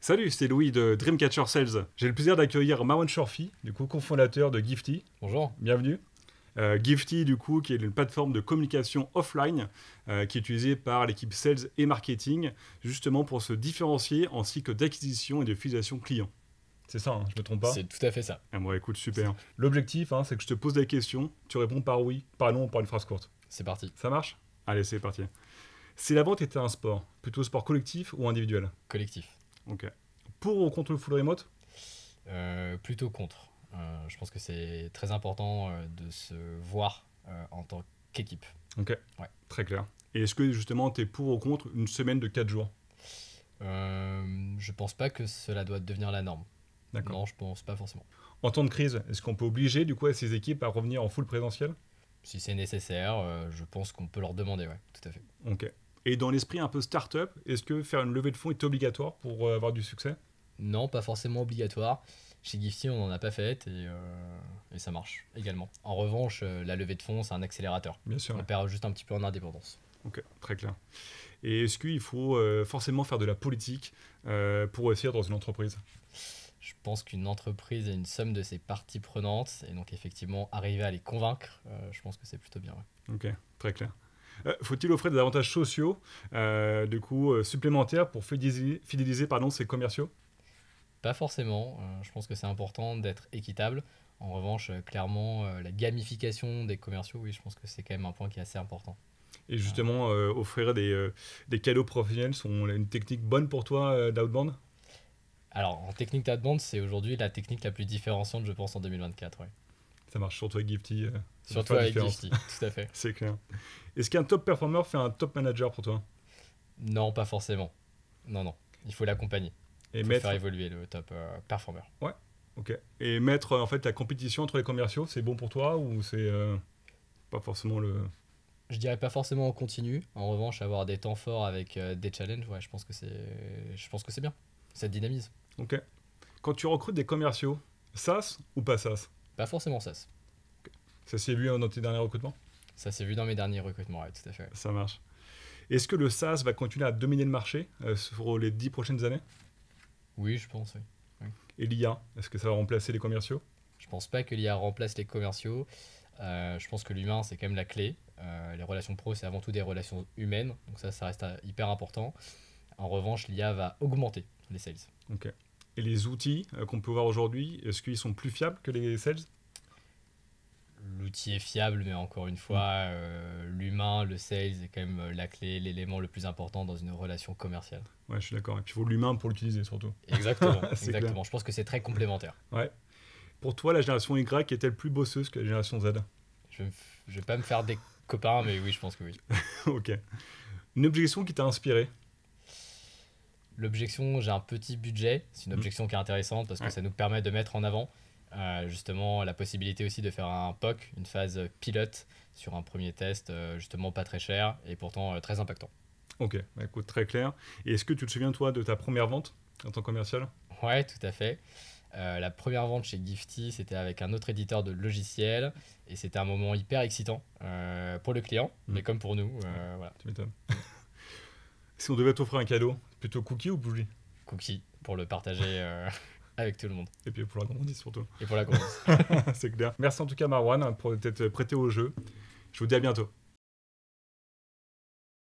Salut, c'est Louis de Dreamcatcher Sales. J'ai le plaisir d'accueillir Marwan Shorfi, du coup cofondateur de Gifty. Bonjour. Bienvenue. Gifty, du coup, qui est une plateforme de communication offline qui est utilisée par l'équipe sales et marketing, justement pour se différencier en cycle d'acquisition et de fidélisation client. C'est ça, hein, je me trompe pas? C'est tout à fait ça. Ah, bon, écoute, super. L'objectif, c'est que je te pose des questions, tu réponds par oui, par non, par une phrase courte. C'est parti. Ça marche? Allez, c'est parti. Si la vente était un sport, plutôt sport collectif ou individuel? Collectif. Ok. Pour ou contre le full remote? Plutôt contre. Je pense que c'est très important de se voir en tant qu'équipe. Ok, Ouais. très clair. Et est-ce que justement tu es pour ou contre une semaine de 4 jours? Je pense pas que cela doit devenir la norme. D'accord. Non, je pense pas forcément. En temps de crise, est-ce qu'on peut obliger du coup ces équipes à revenir en full présentiel? Si c'est nécessaire, je pense qu'on peut leur demander, ouais, tout à fait. Ok. Et dans l'esprit un peu start-up, est-ce que faire une levée de fonds est obligatoire pour avoir du succès? Non, pas forcément obligatoire. Chez Gifty, on n'en a pas fait et ça marche également. En revanche, la levée de fonds, c'est un accélérateur. Bien sûr. On perd juste un petit peu en indépendance. Ok, très clair. Et est-ce qu'il faut forcément faire de la politique pour réussir dans une entreprise? Je pense qu'une entreprise est une somme de ses parties prenantes et donc effectivement arriver à les convaincre, je pense que c'est plutôt bien. Ouais. Ok, très clair. Faut-il offrir des avantages sociaux supplémentaires pour fidéliser ses commerciaux? Pas forcément, je pense que c'est important d'être équitable. En revanche, clairement, la gamification des commerciaux, oui, je pense que c'est quand même un point qui est assez important. Et justement, offrir des cadeaux professionnels sont une technique bonne pour toi d'outbound? Alors, en technique d'outbound, c'est aujourd'hui la technique la plus différenciante, je pense, en 2024. Ouais. Ça marche surtout avec Gifty. Surtout avec Gifty, tout à fait. C'est clair. Est-ce qu'un top performer fait un top manager pour toi? Non, pas forcément. Non. Il faut l'accompagner. Il faut faire évoluer le top performer. Ouais, ok. Et mettre en fait la compétition entre les commerciaux, c'est bon pour toi ou c'est pas forcément le... Je dirais pas forcément en continu. En revanche, avoir des temps forts avec des challenges, ouais, je pense que c'est bien. Ça te dynamise. Ok. Quand tu recrutes des commerciaux, SaaS ou pas SaaS? Pas forcément SaaS. Ça s'est vu dans tes derniers recrutements? Ça s'est vu dans mes derniers recrutements, ouais, tout à fait. Ça marche. Est-ce que le SaaS va continuer à dominer le marché sur les 10 prochaines années? Oui, je pense, oui. Et l'IA, est-ce que ça va remplacer les commerciaux? Je pense pas que l'IA remplace les commerciaux. Je pense que l'humain, c'est quand même la clé. Les relations pro, c'est avant tout des relations humaines. Donc ça reste hyper important. En revanche, l'IA va augmenter les sales. Ok. Et les outils qu'on peut voir aujourd'hui, est-ce qu'ils sont plus fiables que les sales? L'outil est fiable, mais encore une fois, l'humain, le sales est quand même la clé, l'élément le plus important dans une relation commerciale. Ouais, je suis d'accord. Et puis il faut l'humain pour l'utiliser surtout. Exactement, C'est exactement. clair. Je pense que c'est très complémentaire. Ouais. Pour toi, la génération Y est-elle plus bosseuse que la génération Z? Je vais pas me faire des copains, mais oui, je pense que oui. Ok. Une objection qui t'a inspiré? L'objection, j'ai un petit budget. C'est une objection qui est intéressante parce que ça nous permet de mettre en avant justement la possibilité aussi de faire un POC, une phase pilote sur un premier test, justement pas très cher et pourtant très impactant. Ok, bah, écoute, très clair. Et est-ce que tu te souviens, toi, de ta première vente en tant que commercial? Ouais, tout à fait. La première vente chez Gifty, c'était avec un autre éditeur de logiciels et c'était un moment hyper excitant pour le client, mais comme pour nous. Voilà. Tu m'étonnes. Si on devait t'offrir un cadeau, plutôt cookie ou bougie? Cookie pour le partager avec tout le monde. Et puis pour la gourmandise surtout. Et pour la grosse. C'est clair. Merci en tout cas Marwan pour t'être prêté au jeu. Je vous dis à bientôt.